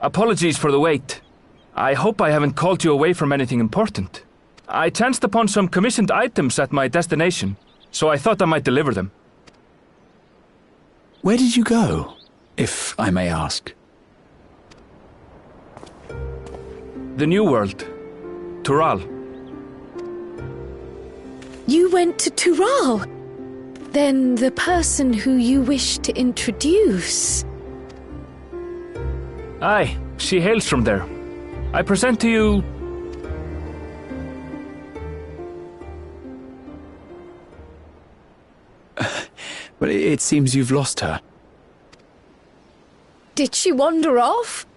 Apologies for the wait. I hope I haven't called you away from anything important. I chanced upon some commissioned items at my destination, so I thought I might deliver them. Where did you go, if I may ask? The New World. Tural. You went to Tural? Then the person who you wish to introduce... Aye, she hails from there. I present to you... But it seems you've lost her. Did she wander off?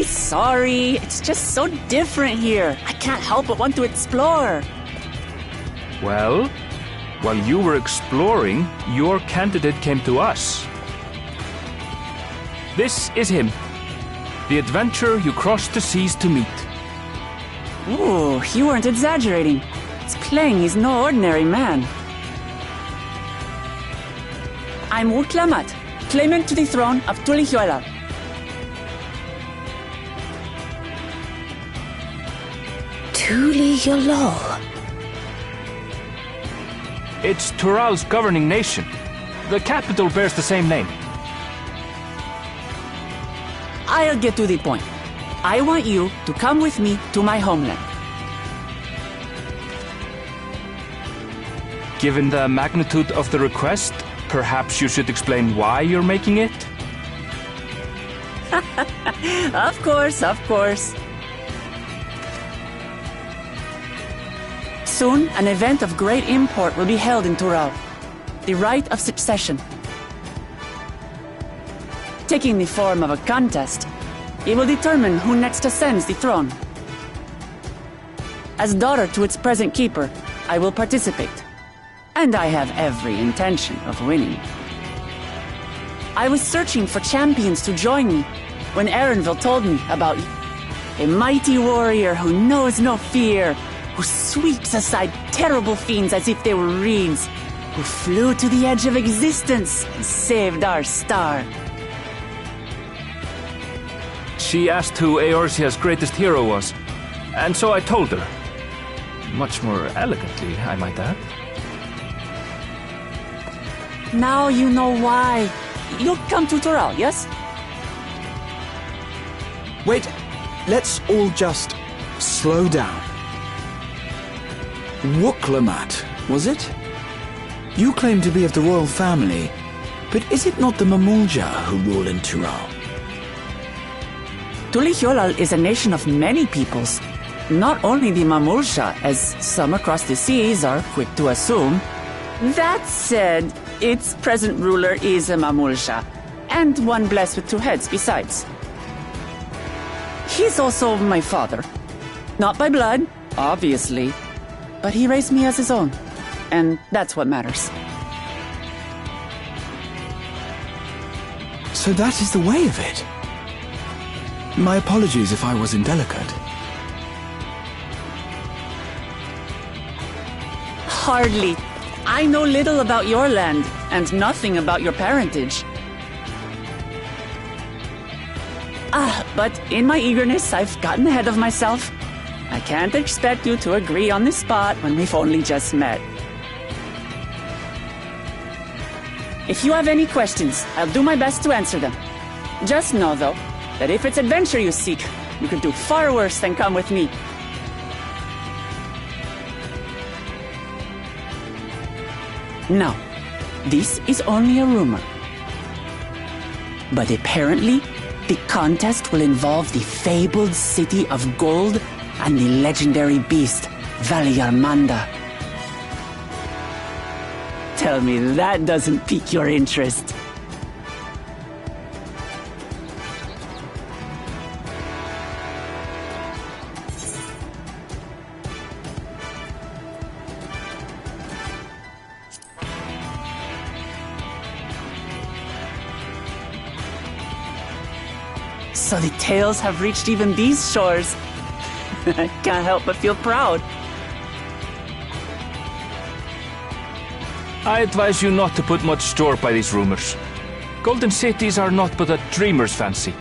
Sorry. It's just so different here. I can't help but want to explore. Well, while you were exploring, your candidate came to us. This is him. The adventurer you crossed the seas to meet. Ooh, you weren't exaggerating. It's plain he's no ordinary man. I'm Uklamat, claimant to the throne of Tulihuela. Tulihuela. It's Tural's governing nation. The capital bears the same name. I'll get to the point. I want you to come with me to my homeland. Given the magnitude of the request, perhaps you should explain why you're making it? Of course. Soon, an event of great import will be held in Tural. The Rite of Succession. Taking the form of a contest, it will determine who next ascends the throne. As daughter to its present keeper, I will participate. And I have every intention of winning. I was searching for champions to join me when Erenville told me about you. A mighty warrior who knows no fear, who sweeps aside terrible fiends as if they were reeds, who flew to the edge of existence and saved our star. She asked who Eorzea's greatest hero was, and so I told her. Much more elegantly, I might add. Now you know why. You'll come to Tural, yes? Wait, let's all just slow down. Wuklamat, was it? You claim to be of the royal family, but is it not the Mamulja who rule in Tural? Tulihuela is a nation of many peoples. Not only the Mamulja, as some across the seas are quick to assume. That said, its present ruler is a Mamulja, and one blessed with two heads besides. He's also my father. Not by blood, obviously, but he raised me as his own, and that's what matters. So that is the way of it. My apologies if I was indelicate. Hardly. I know little about your land, and nothing about your parentage. But in my eagerness, I've gotten ahead of myself. I can't expect you to agree on the spot when we've only just met. If you have any questions, I'll do my best to answer them. Just know, though, that if it's adventure you seek, you could do far worse than come with me. Now, this is only a rumor. But apparently, the contest will involve the fabled city of gold and the legendary beast, Valyarmanda. Tell me that doesn't pique your interest. So the tales have reached even these shores. I can't help but feel proud. I advise you not to put much store by these rumors. Golden cities are not but a dreamer's fancy.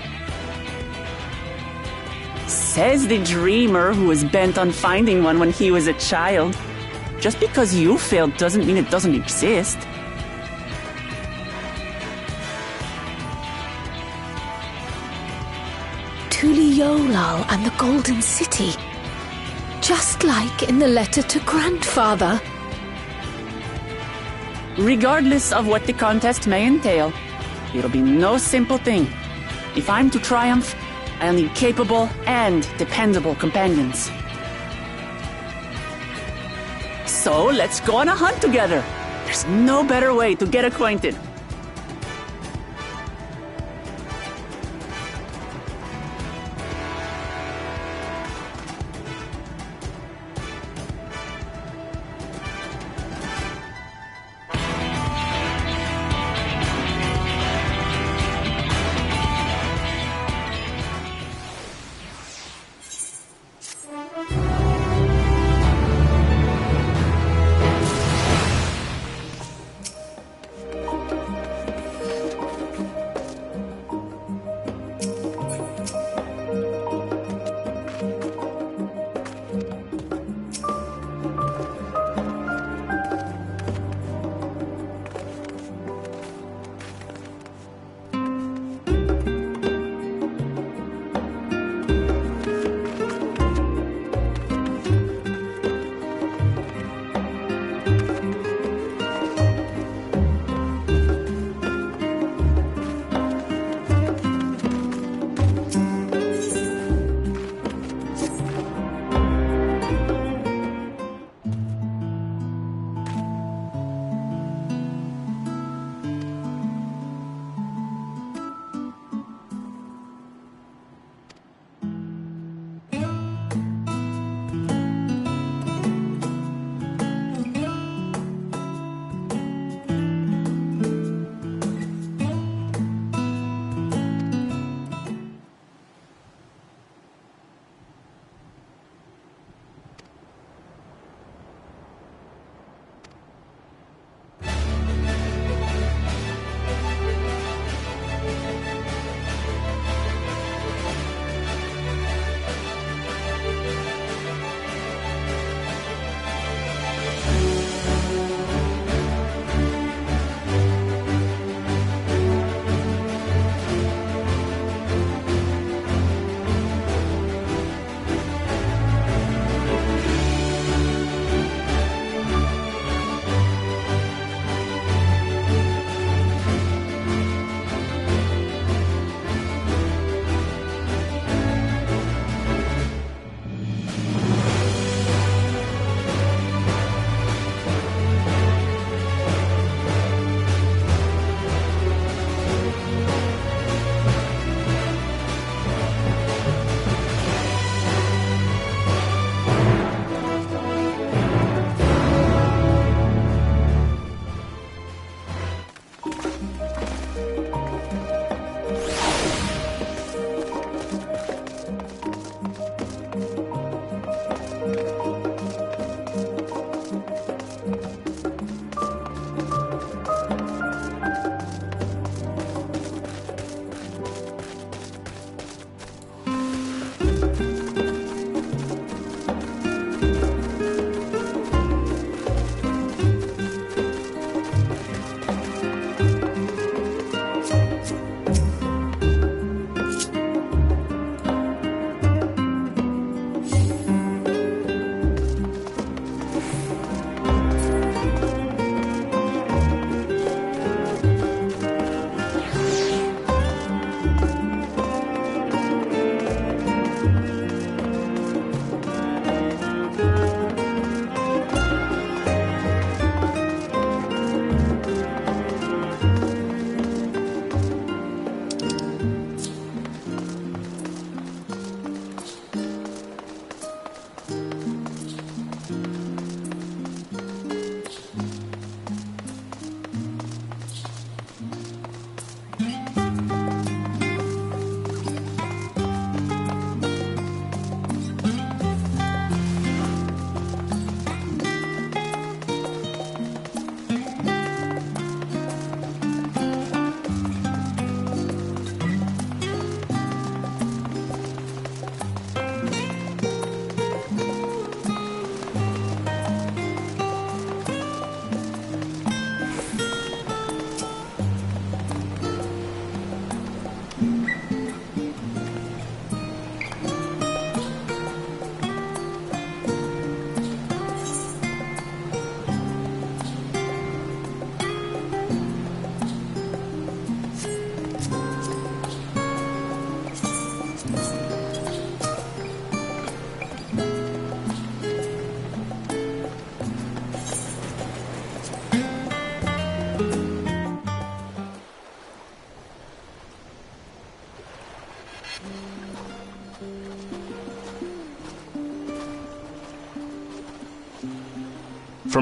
Says the dreamer who was bent on finding one when he was a child. Just because you failed doesn't mean it doesn't exist. Tuliolal and the Golden City. Just like in the letter to Grandfather. Regardless of what the contest may entail, it'll be no simple thing. If I'm to triumph, I'll need capable and dependable companions. So let's go on a hunt together. There's no better way to get acquainted.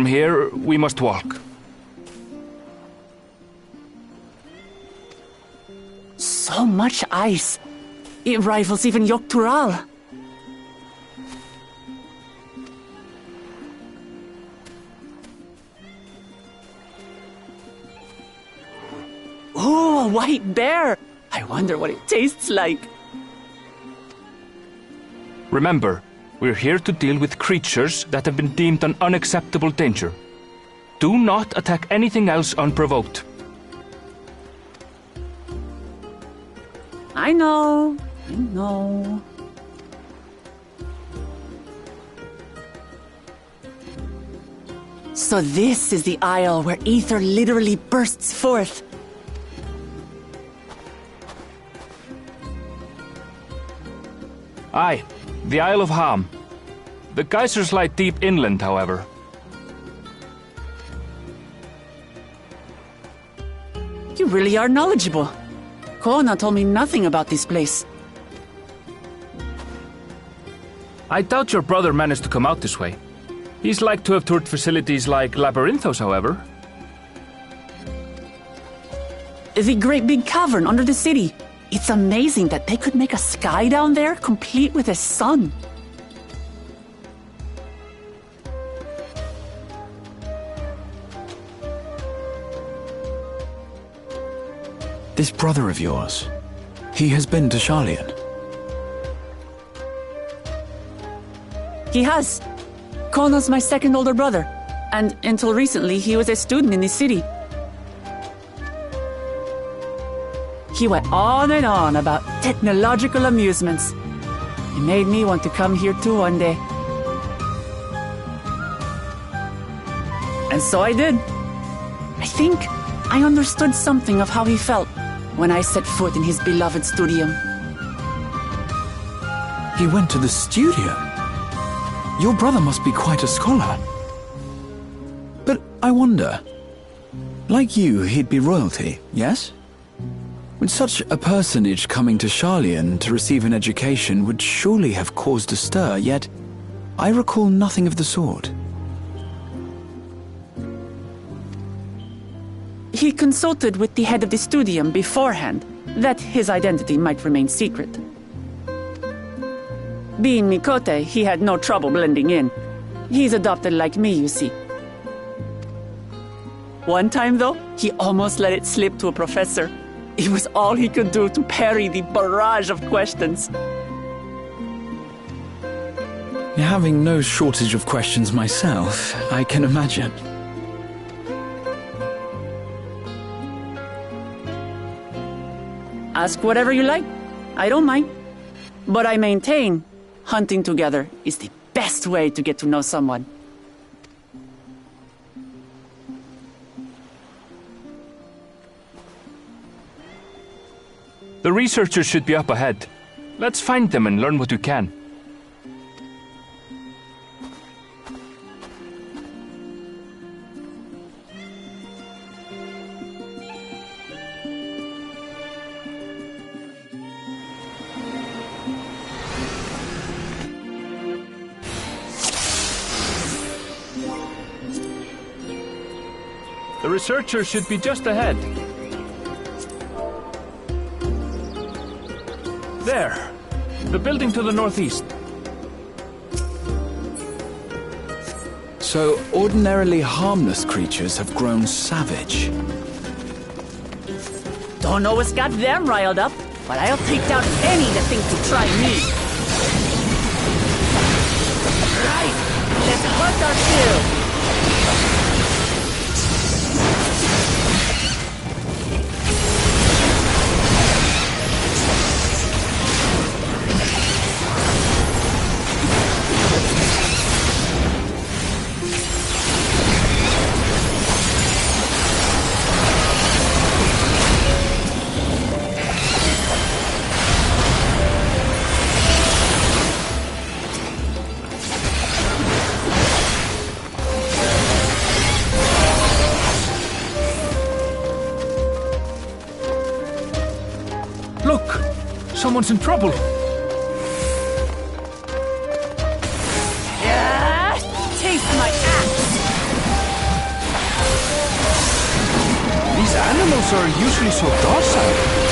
From here, we must walk. So much ice. It rivals even Yogg-Tural. Oh, a white bear! I wonder what it tastes like. Remember, we're here to deal with creatures that have been deemed an unacceptable danger. Do not attack anything else unprovoked. I know. So this is the isle where ether literally bursts forth. Aye, the Isle of Ham. The geysers lie deep inland, however. You really are knowledgeable. Kona told me nothing about this place. I doubt your brother managed to come out this way. He's like to have toured facilities like Labyrinthos, however. The great big cavern under the city. It's amazing that they could make a sky down there complete with a sun. This brother of yours, he has been to Sharlayan. He has. Kono's my second older brother, and until recently he was a student in this city. He went on and on about technological amusements. It made me want to come here too one day. And so I did. I think I understood something of how he felt when I set foot in his beloved studio. He went to the studio? Your brother must be quite a scholar. But I wonder, like you, he'd be royalty, yes? With such a personage coming to Sharlayan to receive an education would surely have caused a stir, yet I recall nothing of the sort. He consulted with the head of the studium beforehand, that his identity might remain secret. Being Mikote, he had no trouble blending in. He's adopted like me, you see. One time, though, he almost let it slip to a professor. It was all he could do to parry the barrage of questions. Having no shortage of questions myself, I can imagine. Ask whatever you like. I don't mind. But I maintain, hunting together is the best way to get to know someone. The researchers should be up ahead. Let's find them and learn what we can. The researchers should be just ahead. There. The building to the northeast. So ordinarily harmless creatures have grown savage. Don't know what's got them riled up, but I'll take down any that think to try me. Right, let's hunt our fill. Someone's in trouble. Yeah, taste my axe. These animals are usually so docile.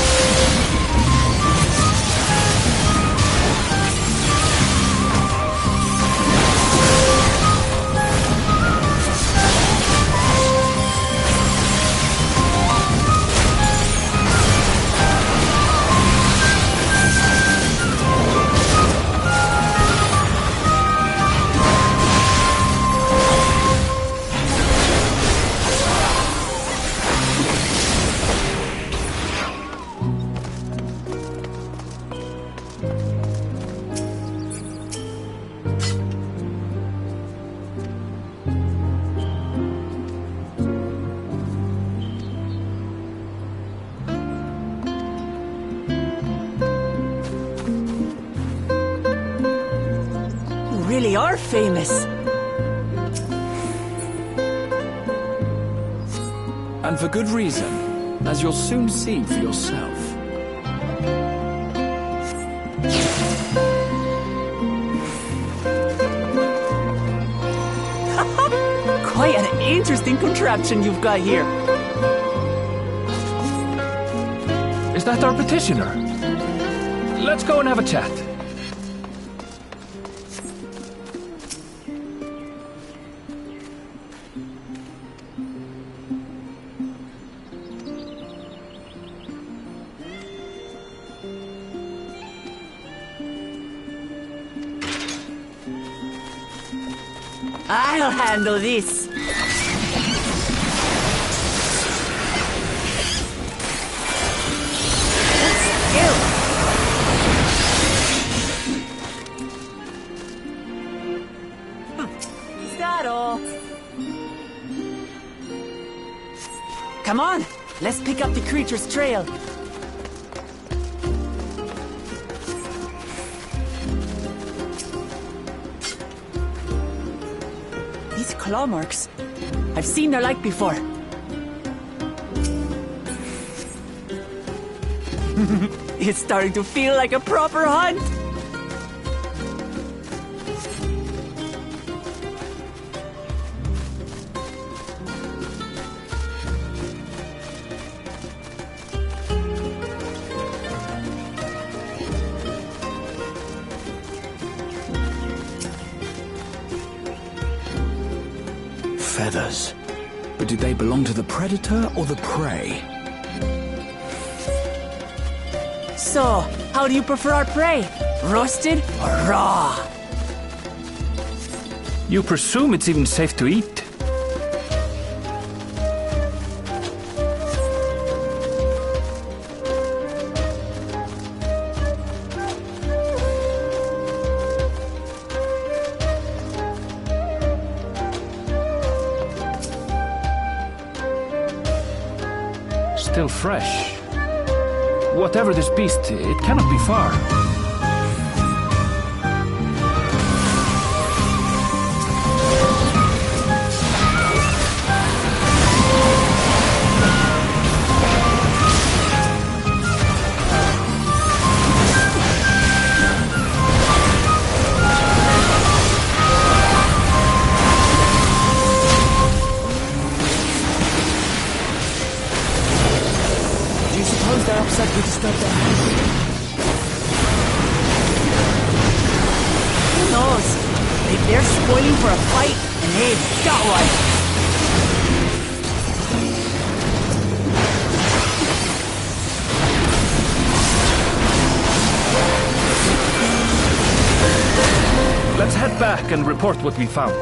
Really are famous. And for good reason, as you'll soon see for yourself. Quite an interesting contraption you've got here. Is that our petitioner? Let's go and have a chat. I'll handle this. Is that all? Come on, let's pick up the creature's trail. These claw marks. I've seen their like before. It's starting to feel like a proper hunt. Feathers. But did they belong to the predator or the prey? So, how do you prefer our prey? Roasted or raw? You presume it's even safe to eat? Still fresh. Whatever this beast, it cannot be far. They're upset we disturbed their house. Who knows? Maybe they're spoiling for a fight, and they've got one. Let's head back and report what we found.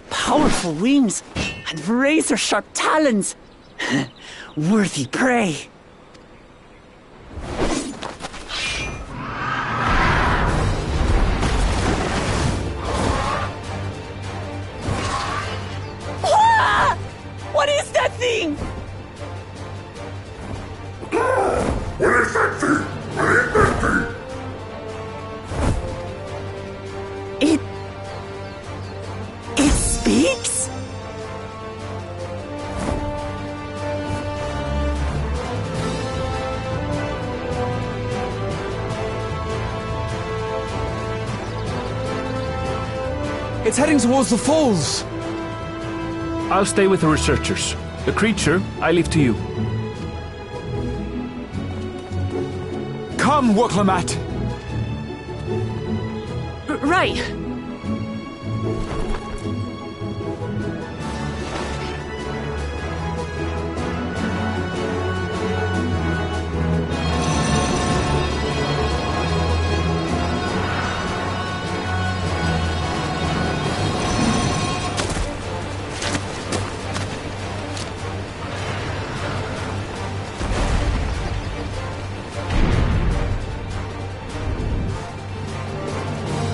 Powerful wings and razor-sharp talons. Worthy prey. weeks? It's heading towards the falls! I'll stay with the researchers. The creature, I leave to you. Come, Woklamat! Right.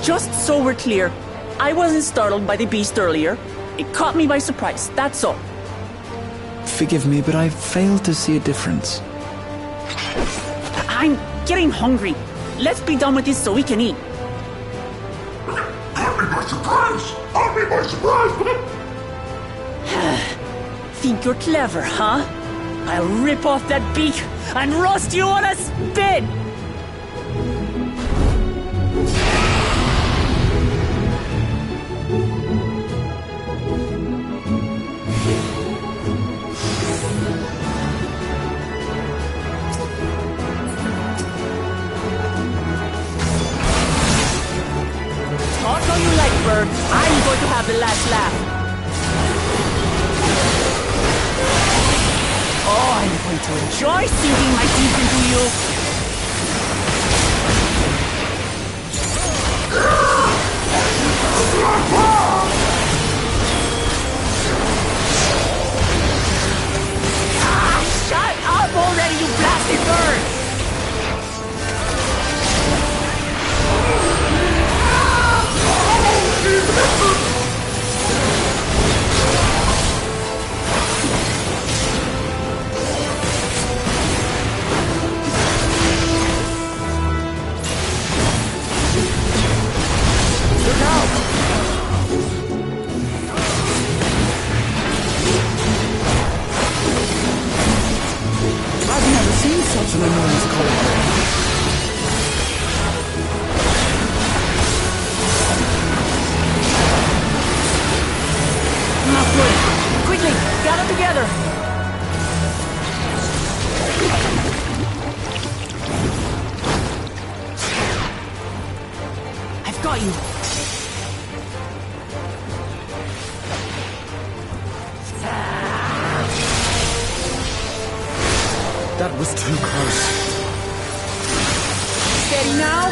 Just so we're clear, I wasn't startled by the beast earlier. It caught me by surprise, that's all. Forgive me, but I failed to see a difference. I'm getting hungry. Let's be done with this so we can eat. Caught me by surprise! Caught me by surprise! Think you're clever, huh? I'll rip off that beak and roast you on a spit! Talk all you like, bird. I'm going to have the last laugh. Oh, I'm going to enjoy sinking my teeth into you. Ah, shut up already, you blasted bird! I've never seen such an enormous collar. Not good. Quickly, gather together. I've got you. That was too close. Steady now.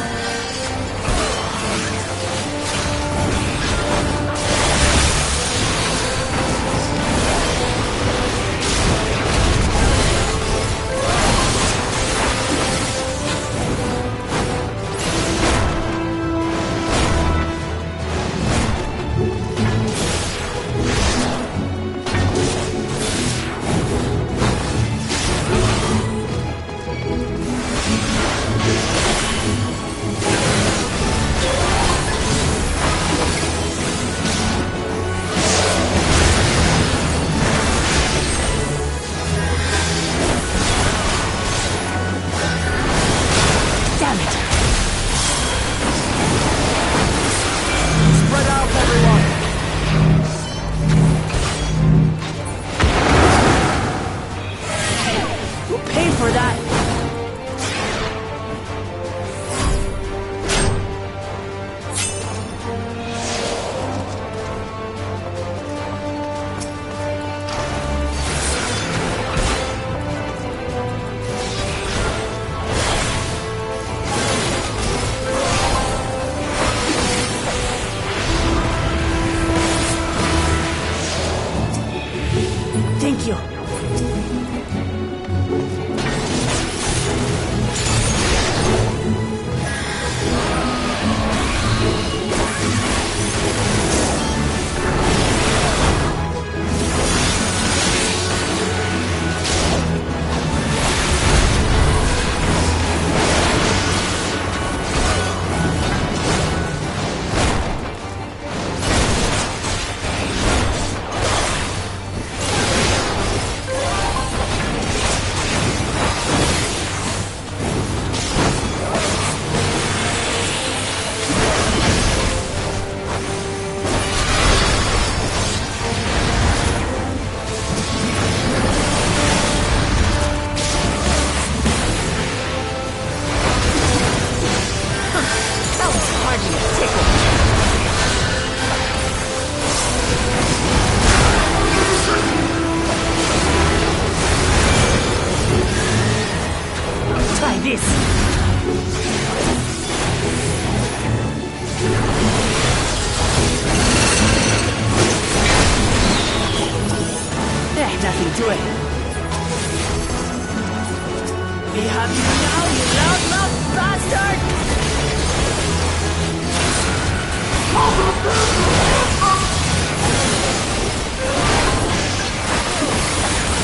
We have you now, you loudmouth bastard!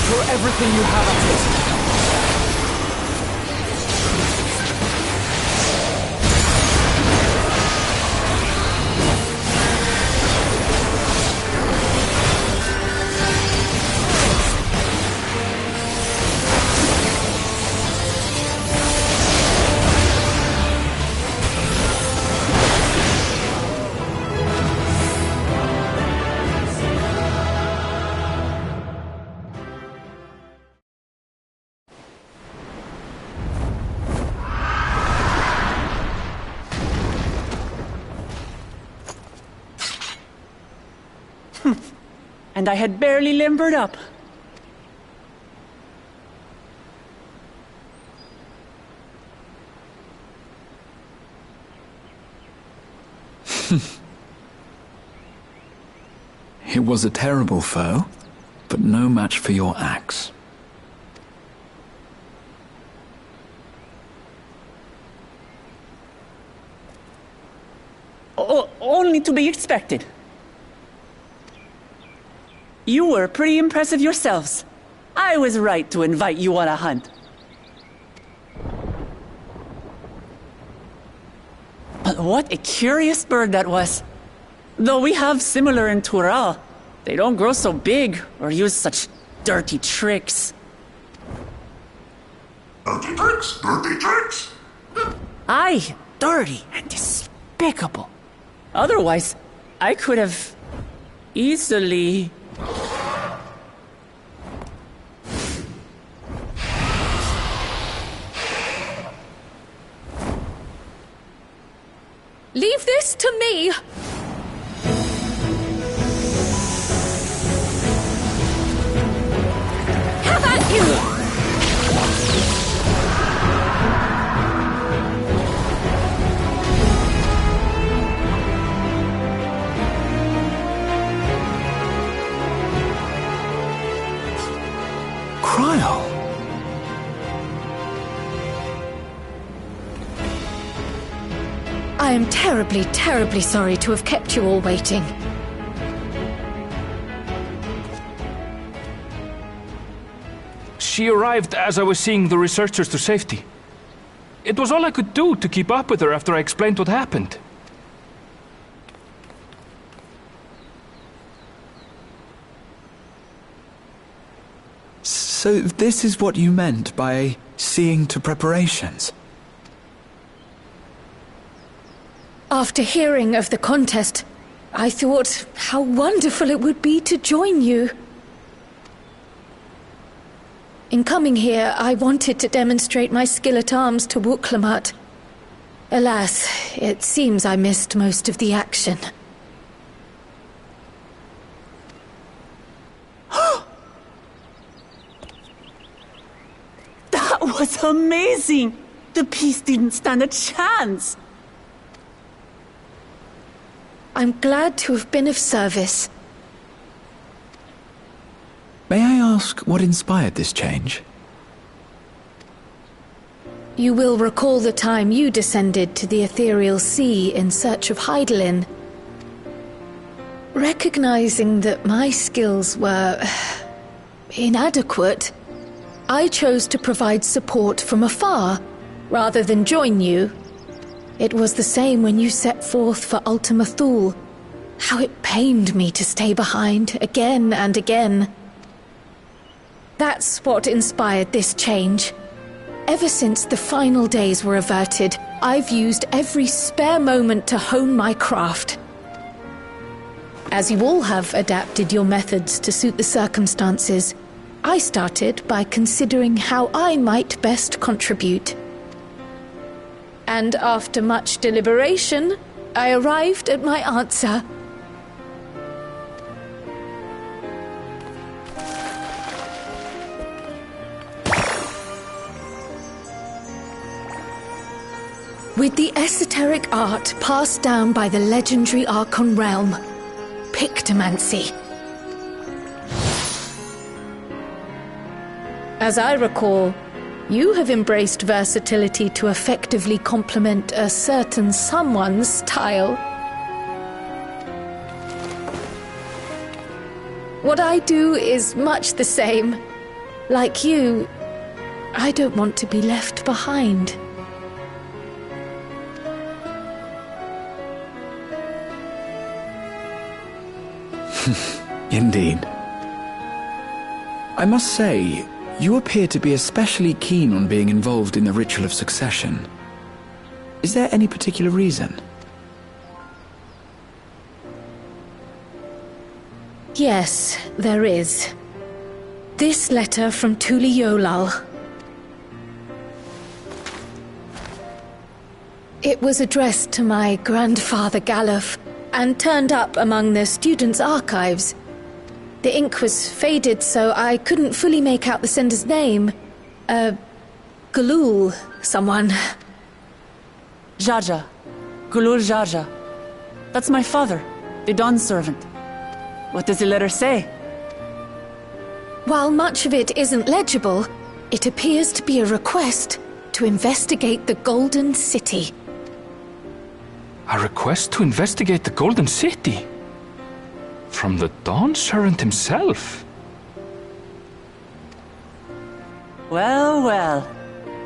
Throw everything you have at it. And I had barely limbered up. It was a terrible foe, but no match for your axe. Only to be expected. You were pretty impressive yourselves. I was right to invite you on a hunt. But what a curious bird that was. Though we have similar in Tural, they don't grow so big or use such dirty tricks. Dirty tricks? Dirty tricks? Aye, dirty and despicable. Otherwise, I could have easily... Leave this to me! Have at you! Cryle! I am terribly, terribly sorry to have kept you all waiting. She arrived as I was seeing the researchers to safety. It was all I could do to keep up with her after I explained what happened. So this is what you meant by seeing to preparations? After hearing of the contest, I thought how wonderful it would be to join you. In coming here, I wanted to demonstrate my skill at arms to Wuklamut. Alas, it seems I missed most of the action. That was amazing! The piece didn't stand a chance! I'm glad to have been of service. May I ask what inspired this change? You will recall the time you descended to the ethereal sea in search of Heidelin. Recognizing that my skills were inadequate, I chose to provide support from afar, rather than join you. It was the same when you set forth for Ultima Thule. How it pained me to stay behind, again and again. That's what inspired this change. Ever since the final days were averted, I've used every spare moment to hone my craft. As you all have adapted your methods to suit the circumstances, I started by considering how I might best contribute. And after much deliberation, I arrived at my answer. With the esoteric art passed down by the legendary Archon realm, Pictomancy. As I recall, You have embraced versatility to effectively complement a certain someone's style. What I do is much the same. Like you, I don't want to be left behind. Indeed. I must say, you appear to be especially keen on being involved in the ritual of succession. Is there any particular reason? Yes, there is. This letter from Tuli Yolal. It was addressed to my grandfather Galuf and turned up among the students' archives. The ink was faded, so I couldn't fully make out the sender's name. Galul, someone. Jaja. Gulul Jaja. That's my father, the Dawn servant. What does the letter say? While much of it isn't legible, it appears to be a request to investigate the Golden City. A request to investigate the Golden City? From the Dawn Servant himself? Well, well.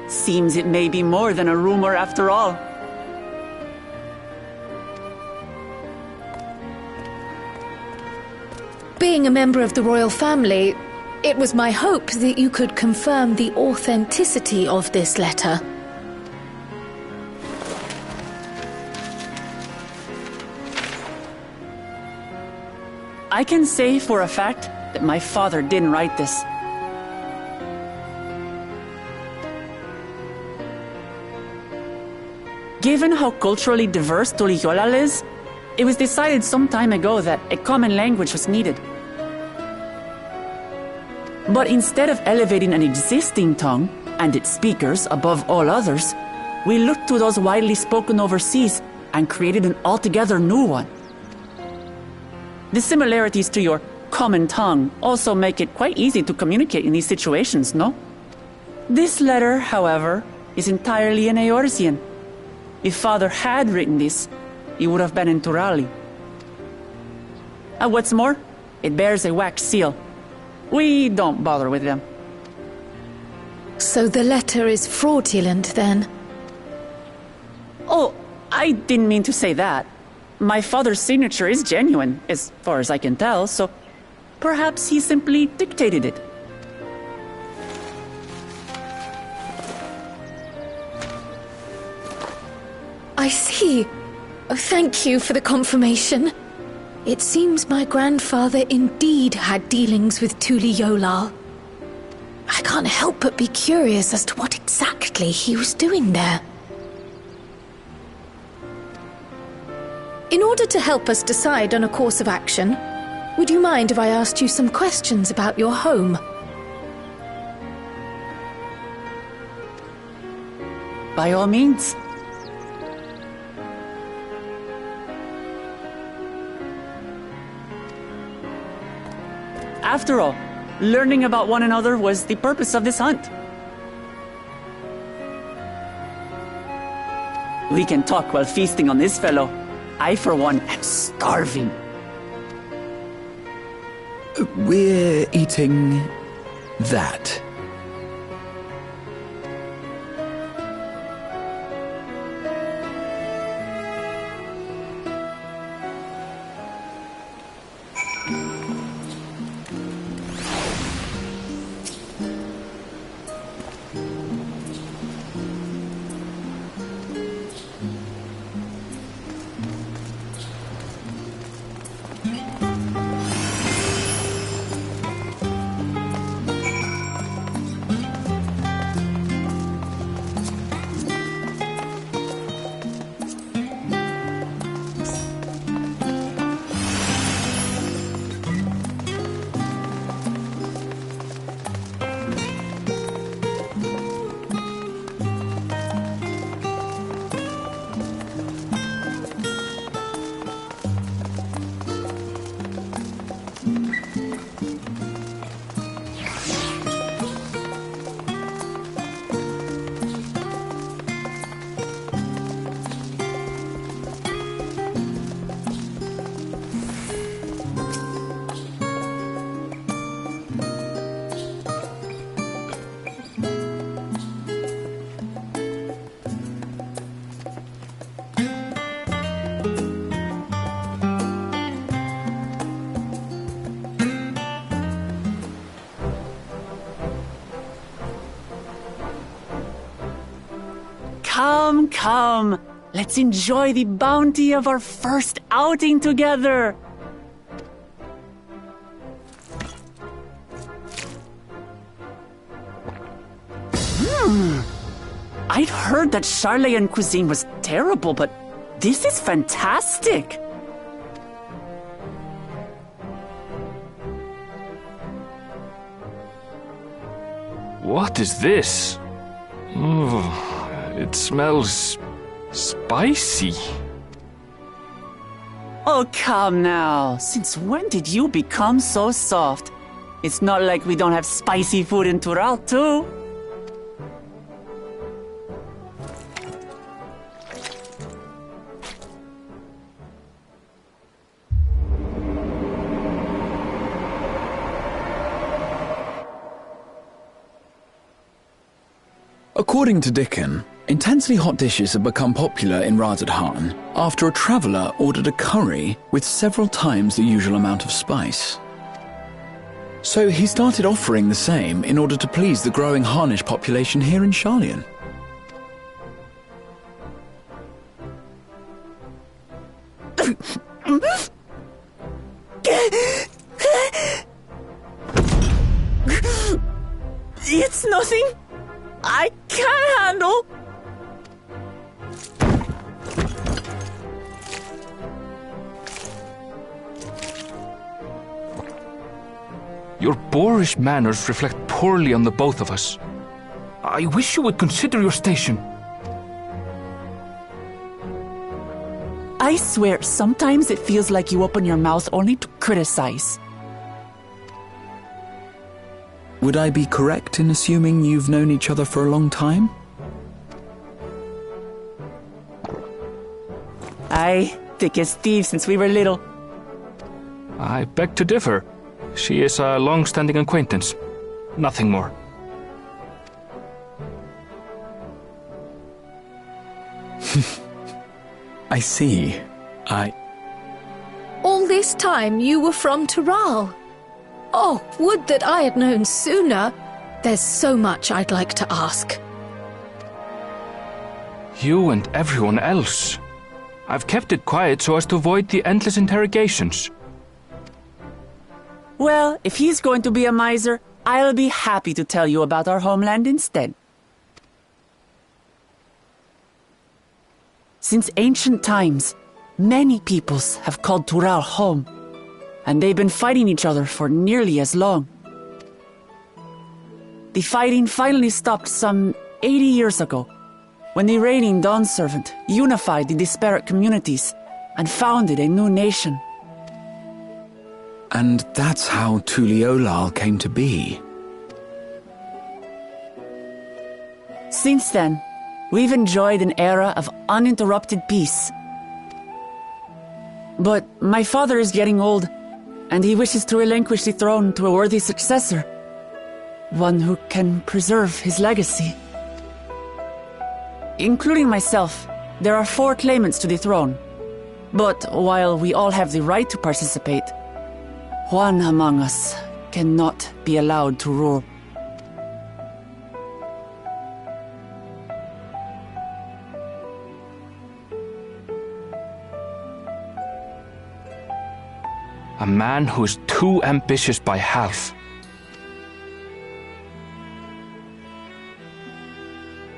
Seems it may be more than a rumor after all. Being a member of the royal family, it was my hope that you could confirm the authenticity of this letter. I can say for a fact that my father didn't write this. Given how culturally diverse Tuliyolal is, it was decided some time ago that a common language was needed. But instead of elevating an existing tongue and its speakers above all others, we looked to those widely spoken overseas and created an altogether new one. The similarities to your common tongue also make it quite easy to communicate in these situations, no? This letter, however, is entirely in Eorzean. If Father had written this, it would have been in Turali. And what's more, it bears a wax seal. We don't bother with them. So the letter is fraudulent, then? Oh, I didn't mean to say that. My father's signature is genuine, as far as I can tell, so perhaps he simply dictated it. I see. Oh, thank you for the confirmation. It seems my grandfather indeed had dealings with Tuli Yolal. I can't help but be curious as to what exactly he was doing there. In order to help us decide on a course of action, would you mind if I asked you some questions about your home? By all means. After all, learning about one another was the purpose of this hunt. We can talk while feasting on this fellow. I, for one, am starving. We're eating that. Come, come. Let's enjoy the bounty of our first outing together. I'd heard that Charlayan cuisine was terrible, but this is fantastic. What is this? Ooh, it smells spicy. Oh, come now. Since when did you become so soft? It's not like we don't have spicy food in Tural, too. According to Dickon, intensely hot dishes have become popular in Razadhan after a traveller ordered a curry with several times the usual amount of spice. So he started offering the same in order to please the growing Harnish population here in Charlian. It's nothing I can't handle. Your boorish manners reflect poorly on the both of us. I wish you would consider your station. I swear, sometimes it feels like you open your mouth only to criticize. Would I be correct in assuming you've known each other for a long time? Aye, thick as thieves since we were little. I beg to differ. She is a long-standing acquaintance. Nothing more. I see. All this time you were from Tural. Oh, would that I had known sooner. There's so much I'd like to ask. You and everyone else. I've kept it quiet so as to avoid the endless interrogations. Well, if he's going to be a miser, I'll be happy to tell you about our homeland instead. Since ancient times, many peoples have called Tural home, and they've been fighting each other for nearly as long. The fighting finally stopped some 80 years ago, when the reigning Dawn Servant unified the disparate communities and founded a new nation. And that's how Tuliolal came to be. Since then, we've enjoyed an era of uninterrupted peace. But my father is getting old, and he wishes to relinquish the throne to a worthy successor. One who can preserve his legacy. Including myself, there are 4 claimants to the throne. But while we all have the right to participate, one among us cannot be allowed to rule. A man who is too ambitious by half.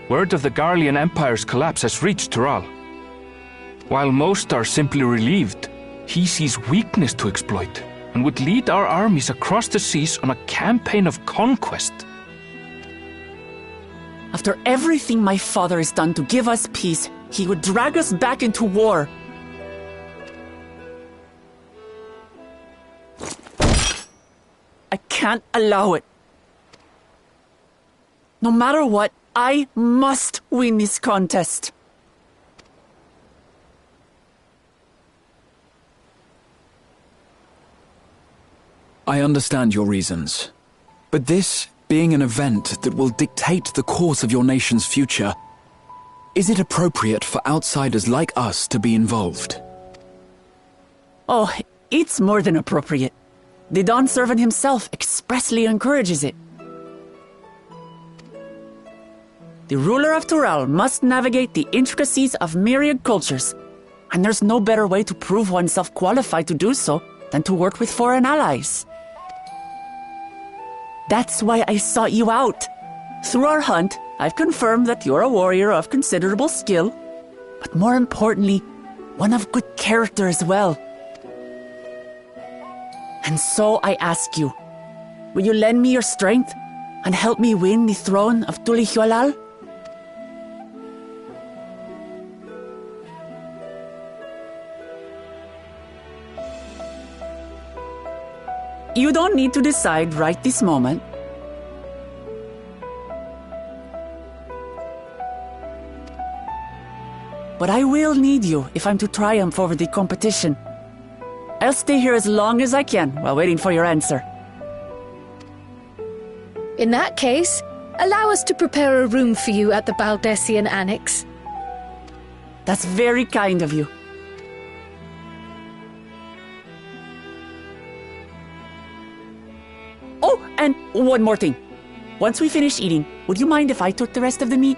Word of the Garlean Empire's collapse has reached Tural. While most are simply relieved, he sees weakness to exploit and would lead our armies across the seas on a campaign of conquest. After everything my father has done to give us peace, he would drag us back into war. I can't allow it. No matter what, I must win this contest. I understand your reasons. But this being an event that will dictate the course of your nation's future, is it appropriate for outsiders like us to be involved? Oh, it's more than appropriate. The Dawn Servant himself expressly encourages it. The ruler of Tural must navigate the intricacies of myriad cultures, and there's no better way to prove oneself qualified to do so than to work with foreign allies. That's why I sought you out. Through our hunt, I've confirmed that you're a warrior of considerable skill, but more importantly, one of good character as well. And so I ask you, will you lend me your strength and help me win the throne of Tulihualal? You don't need to decide right this moment. But I will need you if I'm to triumph over the competition. I'll stay here as long as I can while waiting for your answer. In that case, allow us to prepare a room for you at the Baldessian Annex. That's very kind of you. Oh, and one more thing. Once we finish eating, would you mind if I took the rest of the meat?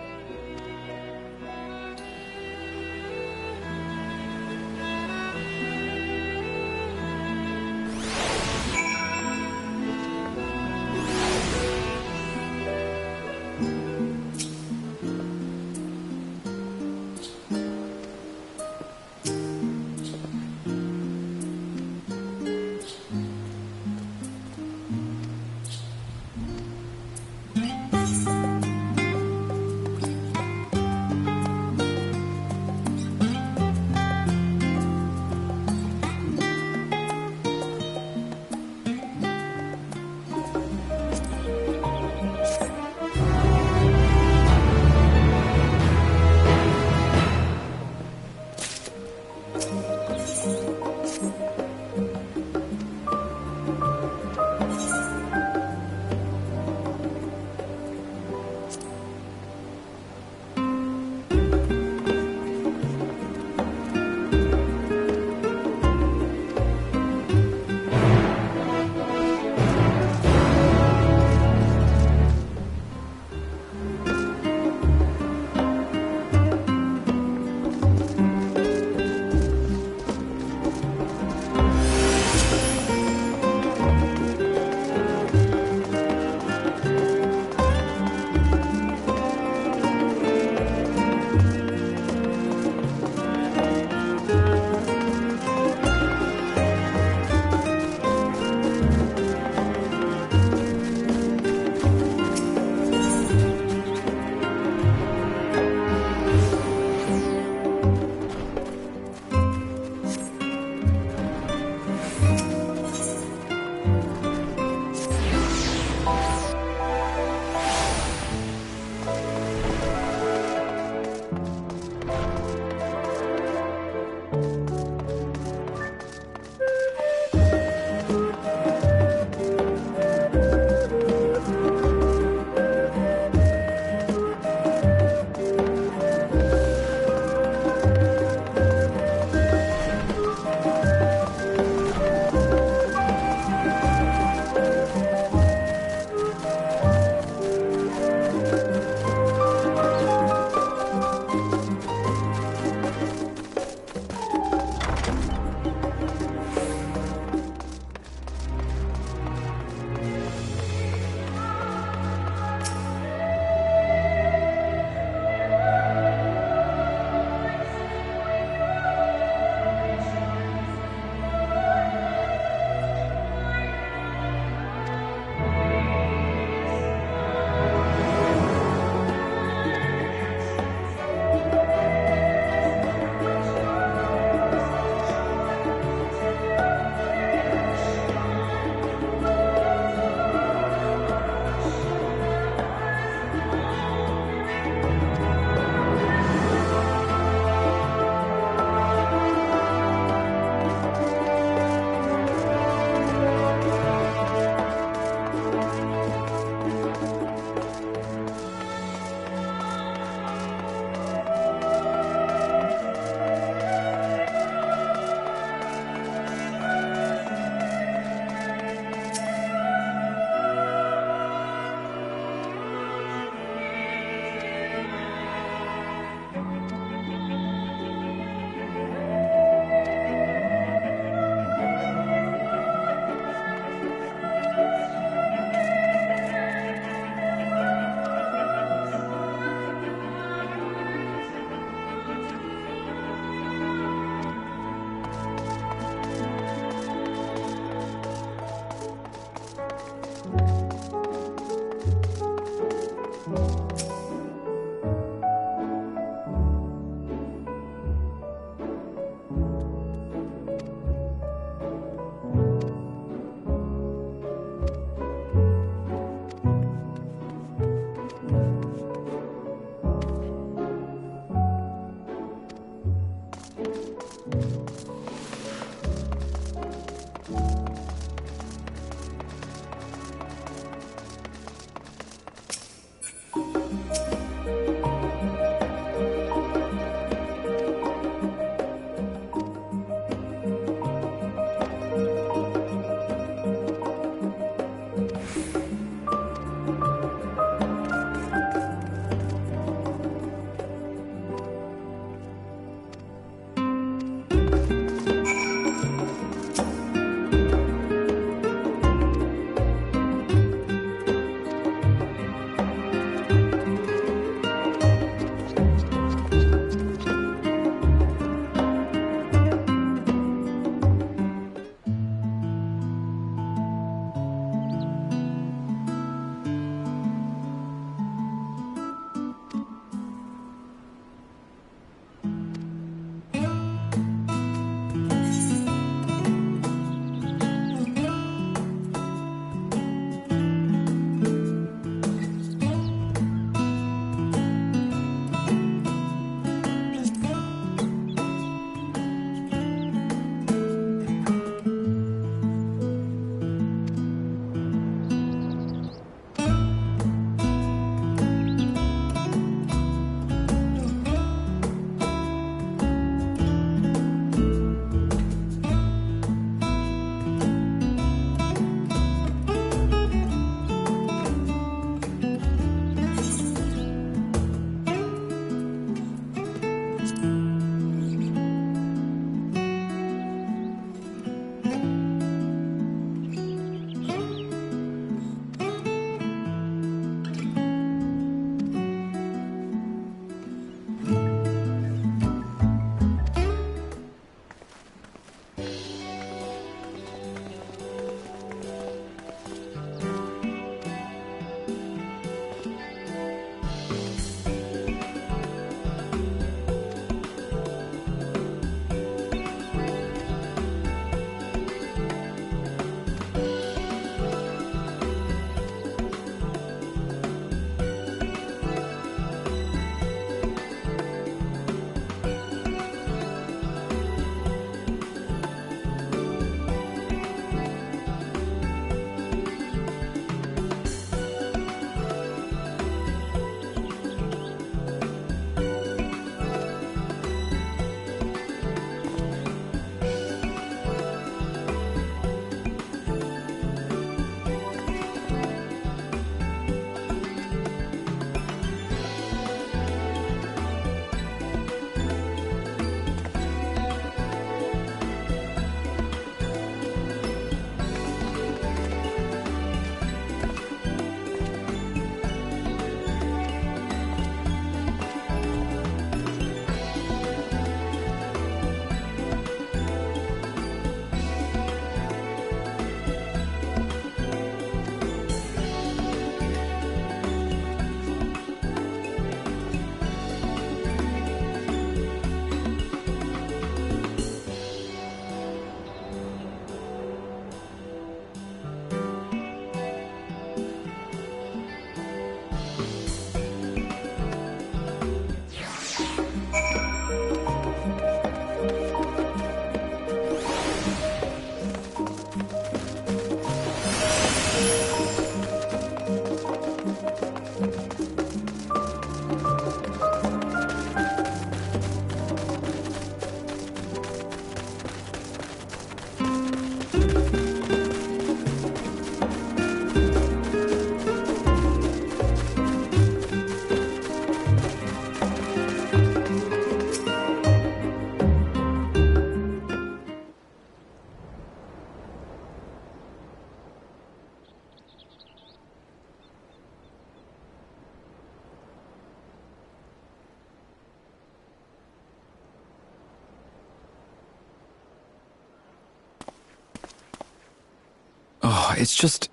it's just...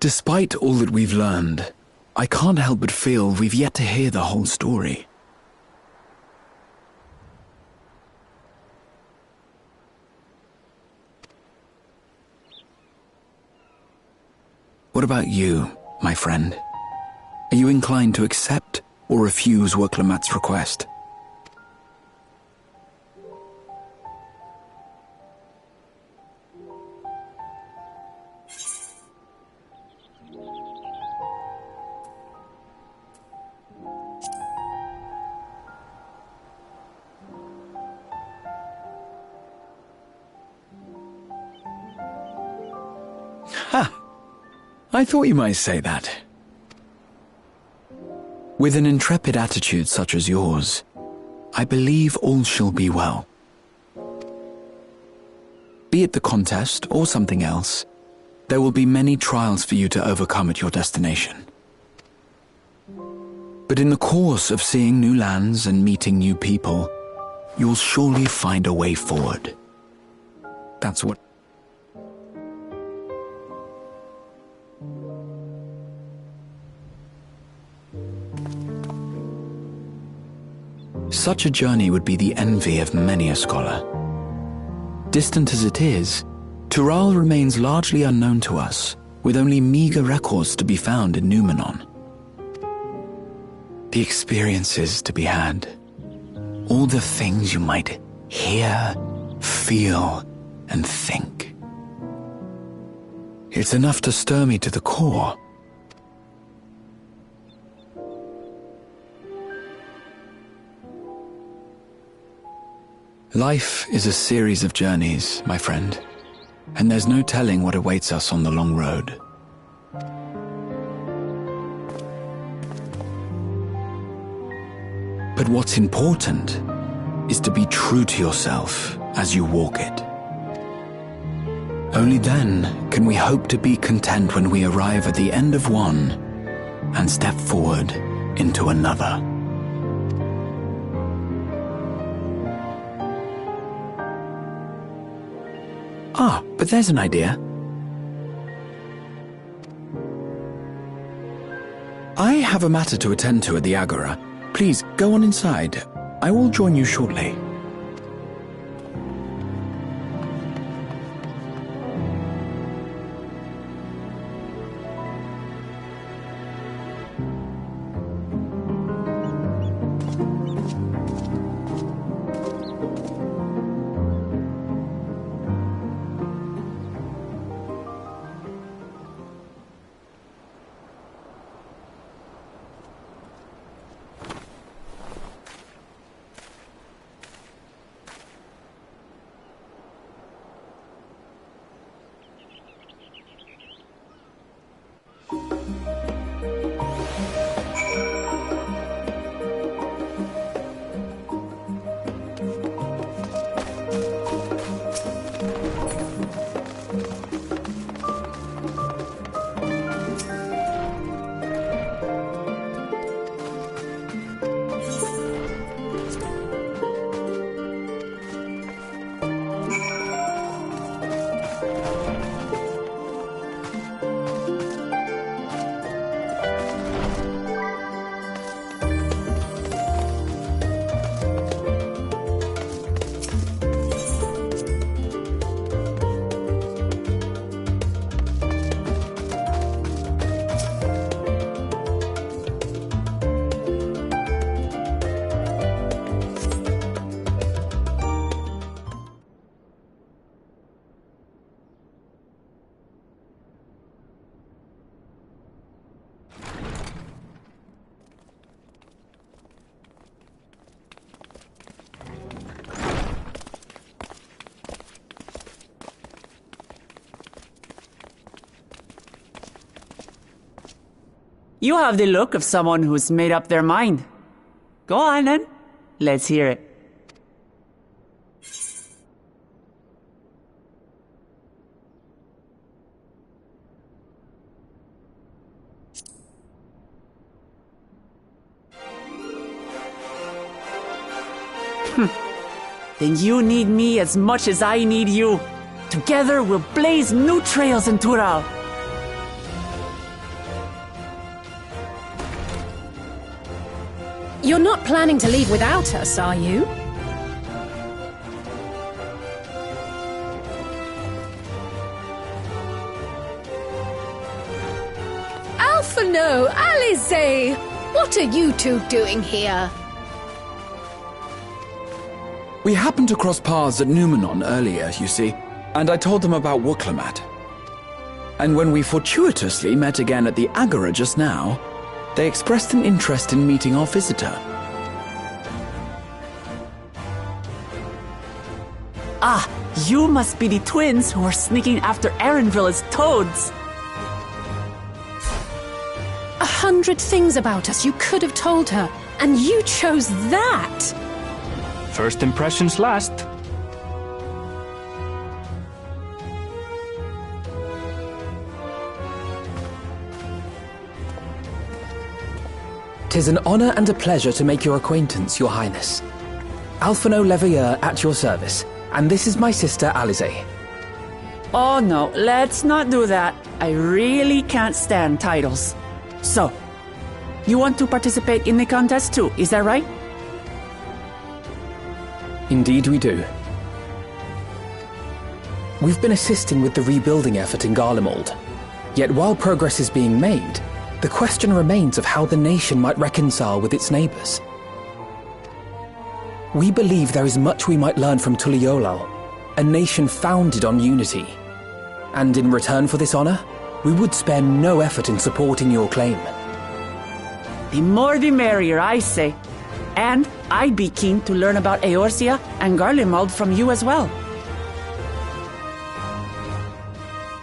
Despite all that we've learned, I can't help but feel we've yet to hear the whole story. What about you, my friend? Are you inclined to accept or refuse Worklamat's request? Ha! I thought you might say that. With an intrepid attitude such as yours, I believe all shall be well. Be it the contest or something else, there will be many trials for you to overcome at your destination. But in the course of seeing new lands and meeting new people, you'll surely find a way forward. That's what... Such a journey would be the envy of many a scholar. Distant as it is, Tural remains largely unknown to us, with only meager records to be found in Numenor. The experiences to be had, all the things you might hear, feel, and think. It's enough to stir me to the core. Life is a series of journeys, my friend, and there's no telling what awaits us on the long road. But what's important is to be true to yourself as you walk it. Only then can we hope to be content when we arrive at the end of one and step forward into another. Ah, but there's an idea. I have a matter to attend to at the Agora. Please, go on inside. I will join you shortly. You have the look of someone who's made up their mind. Go on then. Let's hear it. Then you need me as much as I need you. Together we'll blaze new trails in Tural. You're not planning to leave without us, are you? Alphino, Alize! What are you two doing here? We happened to cross paths at Numenon earlier, you see, and I told them about Wuklemat. And when we fortuitously met again at the Agora just now, they expressed an interest in meeting our visitor. Ah, you must be the twins who are sneaking after Erenville as toads. 100 things about us you could have told her, and you chose that! First impressions last. "'Tis an honor and a pleasure to make your acquaintance, Your Highness. Alphino Leveilleur at your service, and this is my sister Alize." Oh no, let's not do that. I really can't stand titles. So, you want to participate in the contest too, is that right? Indeed we do. We've been assisting with the rebuilding effort in Garlemald. Yet while progress is being made, the question remains of how the nation might reconcile with its neighbors. We believe there is much we might learn from Tuliolal, a nation founded on unity. And in return for this honor, we would spare no effort in supporting your claim. The more the merrier, I say. And I'd be keen to learn about Eorzea and Garlemald from you as well.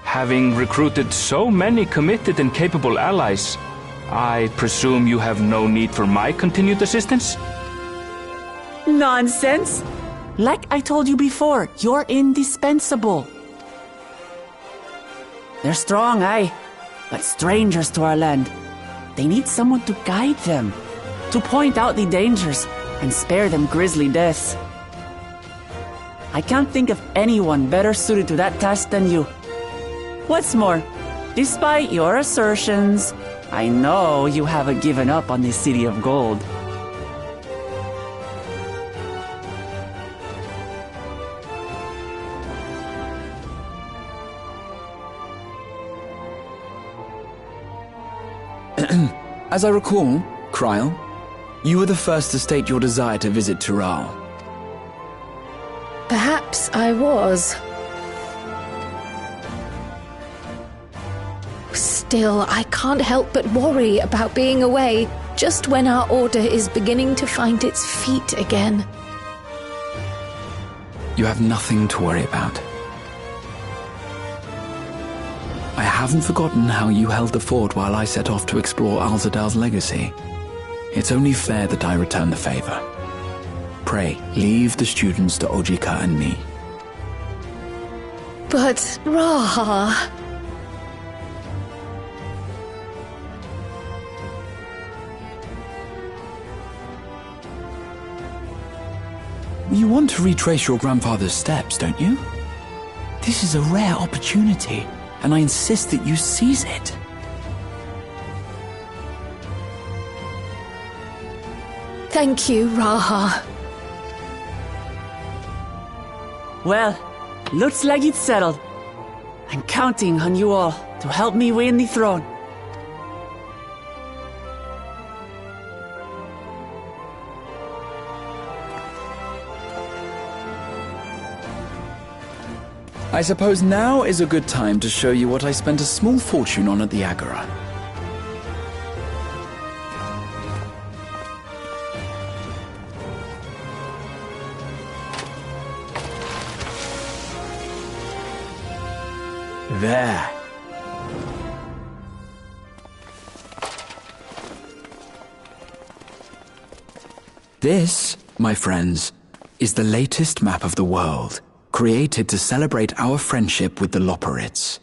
Having recruited so many committed and capable allies, I presume you have no need for my continued assistance? Nonsense! Like I told you before, you're indispensable. They're strong, aye, but strangers to our land. They need someone to guide them, to point out the dangers and spare them grisly deaths. I can't think of anyone better suited to that task than you. What's more, despite your assertions, I know you haven't given up on the City of Gold. As I recall, Kryl, you were the first to state your desire to visit Tural. Perhaps I was. Still, I can't help but worry about being away just when our order is beginning to find its feet again. You have nothing to worry about. I haven't forgotten how you held the fort while I set off to explore Alzadal's legacy. It's only fair that I return the favor. Pray, leave the students to Ojika and me. But, Raha... You want to retrace your grandfather's steps, don't you? This is a rare opportunity, and I insist that you seize it. Thank you, Raha. Well, looks like it's settled. I'm counting on you all to help me win the throne. I suppose now is a good time to show you what I spent a small fortune on at the Agora. There. This, my friends, is the latest map of the world, created to celebrate our friendship with the Loperids.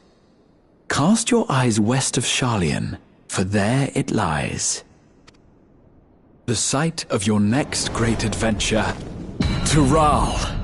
Cast your eyes west of Sharlayan, for there it lies. The site of your next great adventure, Tural.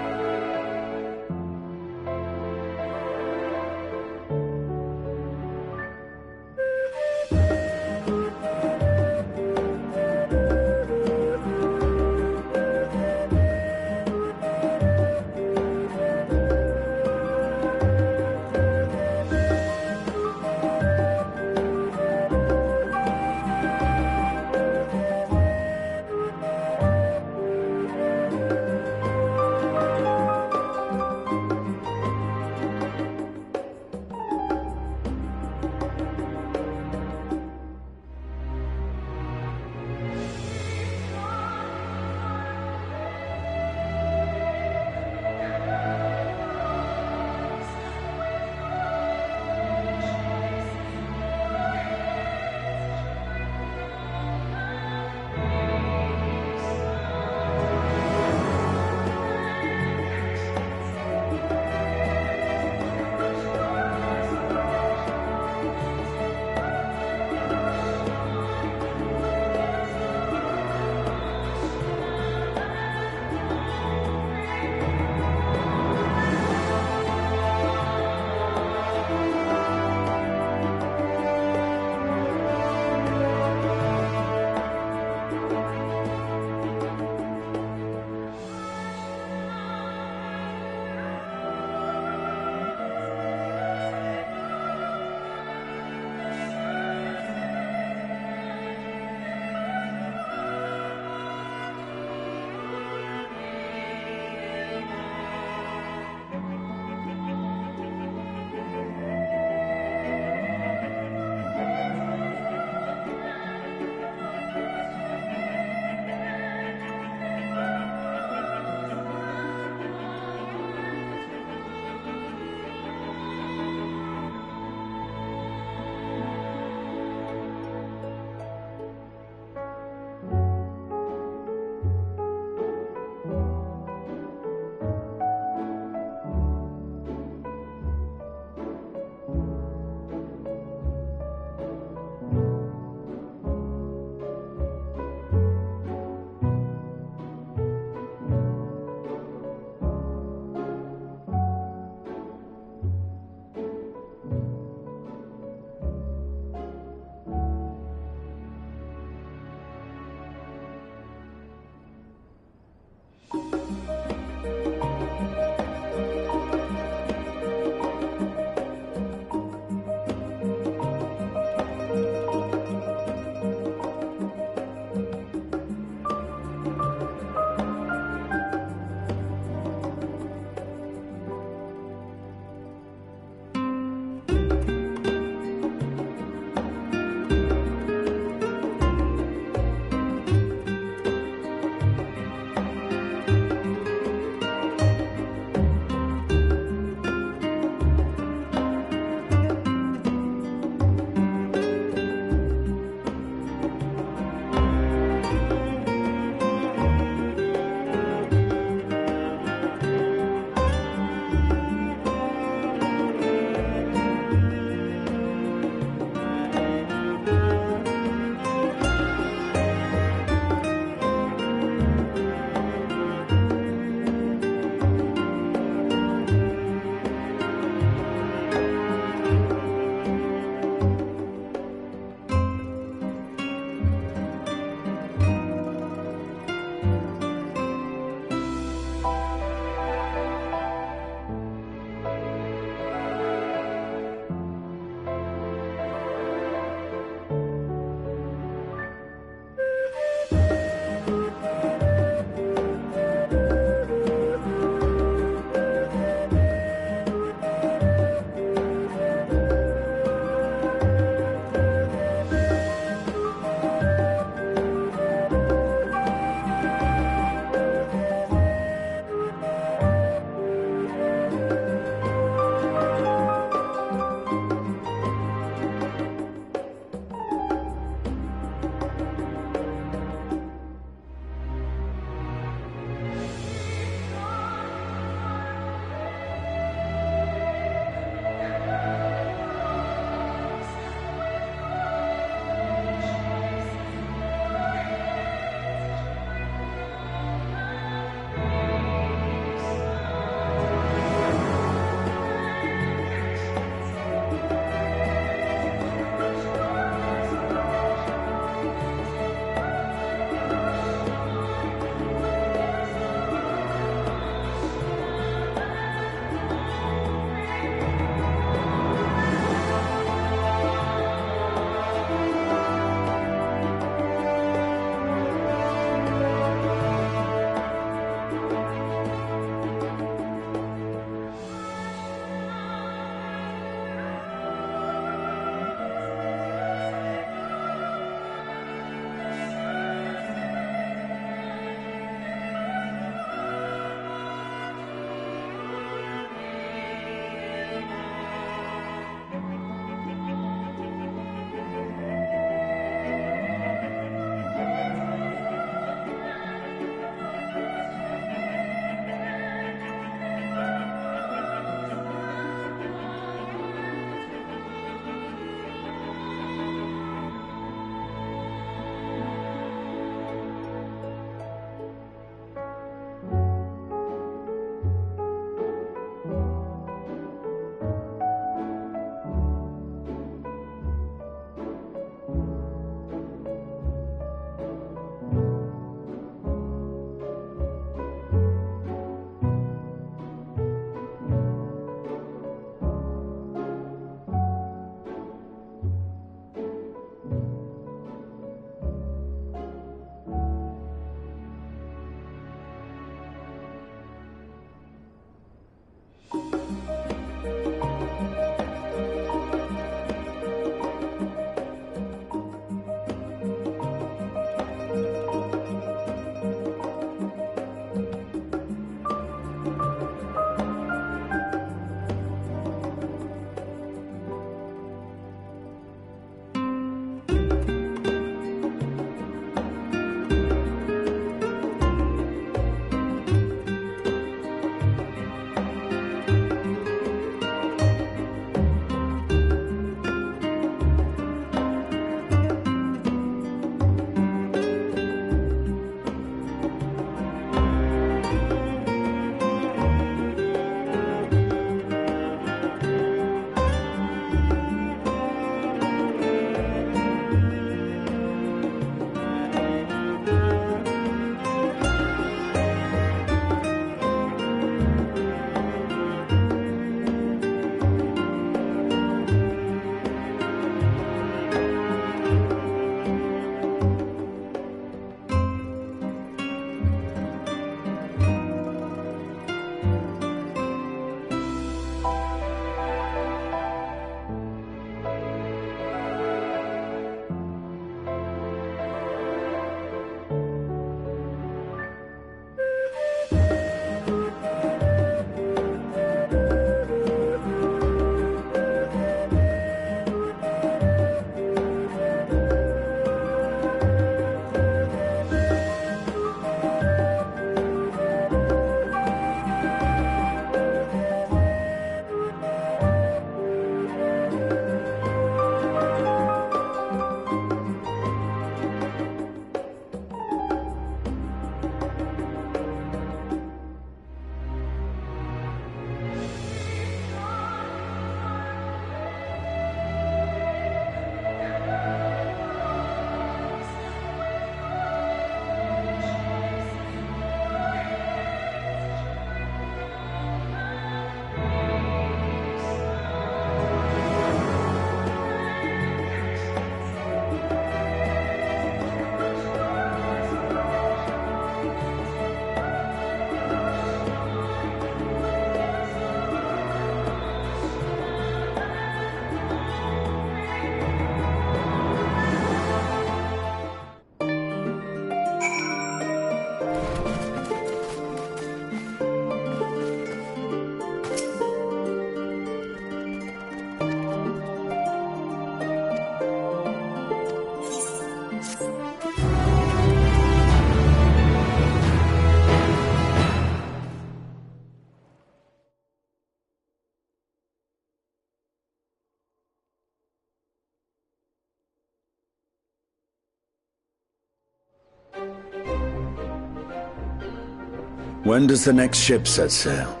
When does the next ship set sail?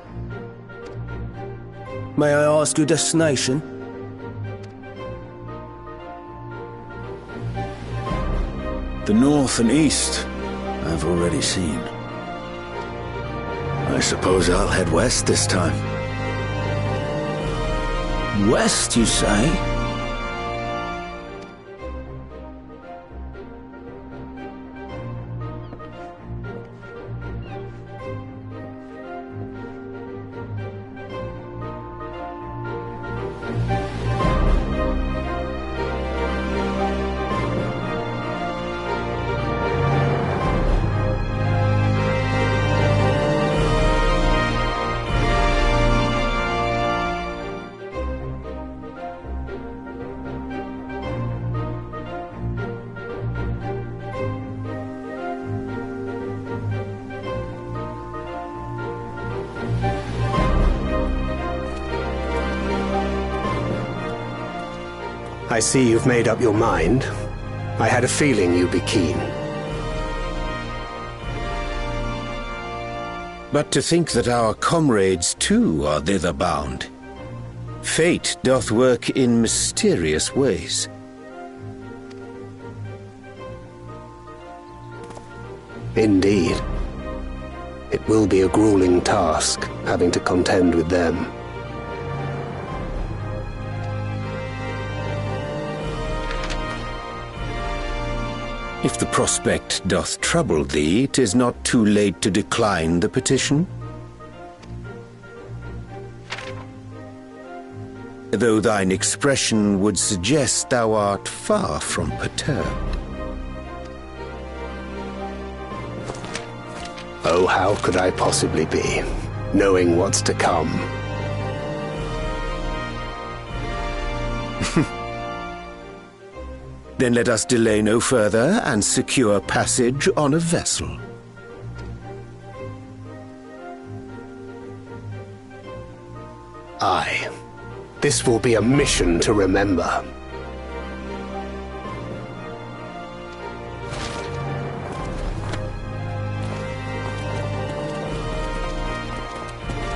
May I ask your destination? The north and east, I've already seen. I suppose I'll head west this time. West, you say? I see you've made up your mind. I had a feeling you'd be keen. But to think that our comrades too are thither bound. Fate doth work in mysterious ways. Indeed. It will be a grueling task, having to contend with them. If the prospect doth trouble thee, 'tis not too late to decline the petition. Though thine expression would suggest thou art far from perturbed. Oh, how could I possibly be, knowing what's to come? Then let us delay no further and secure passage on a vessel. Aye. This will be a mission to remember.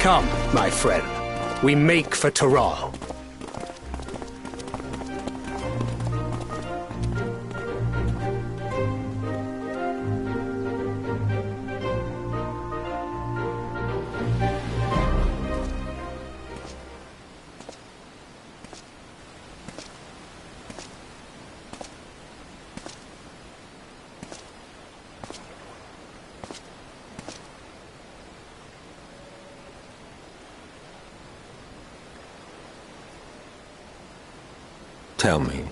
Come, my friend. We make for Tyrrell. Tell me,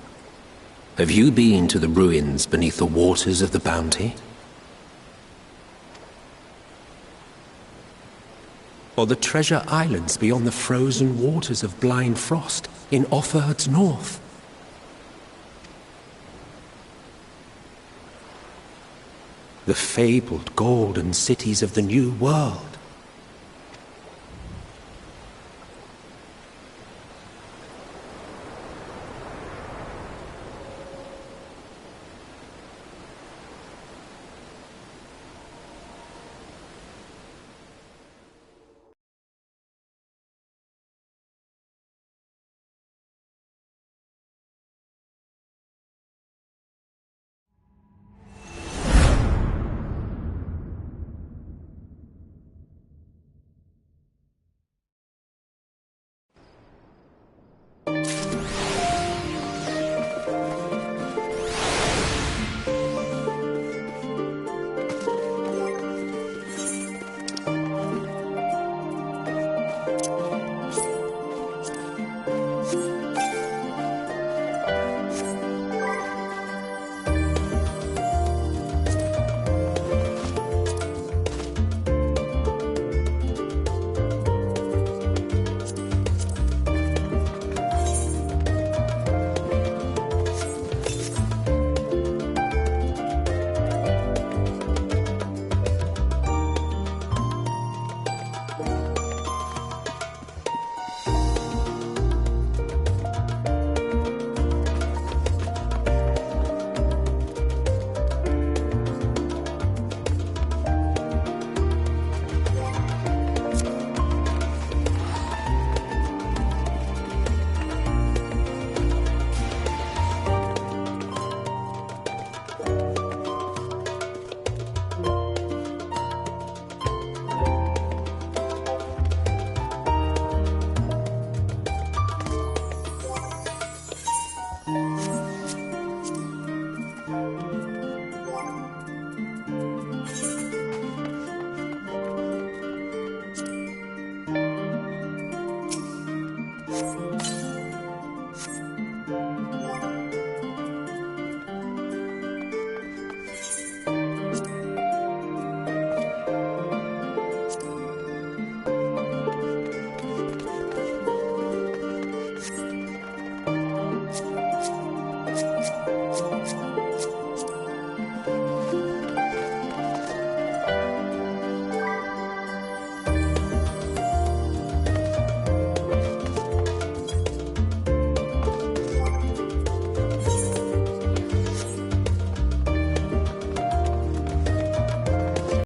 have you been to the ruins beneath the waters of the Bounty? Or the treasure islands beyond the frozen waters of Blind Frost in Offerd's north? The fabled golden cities of the New World?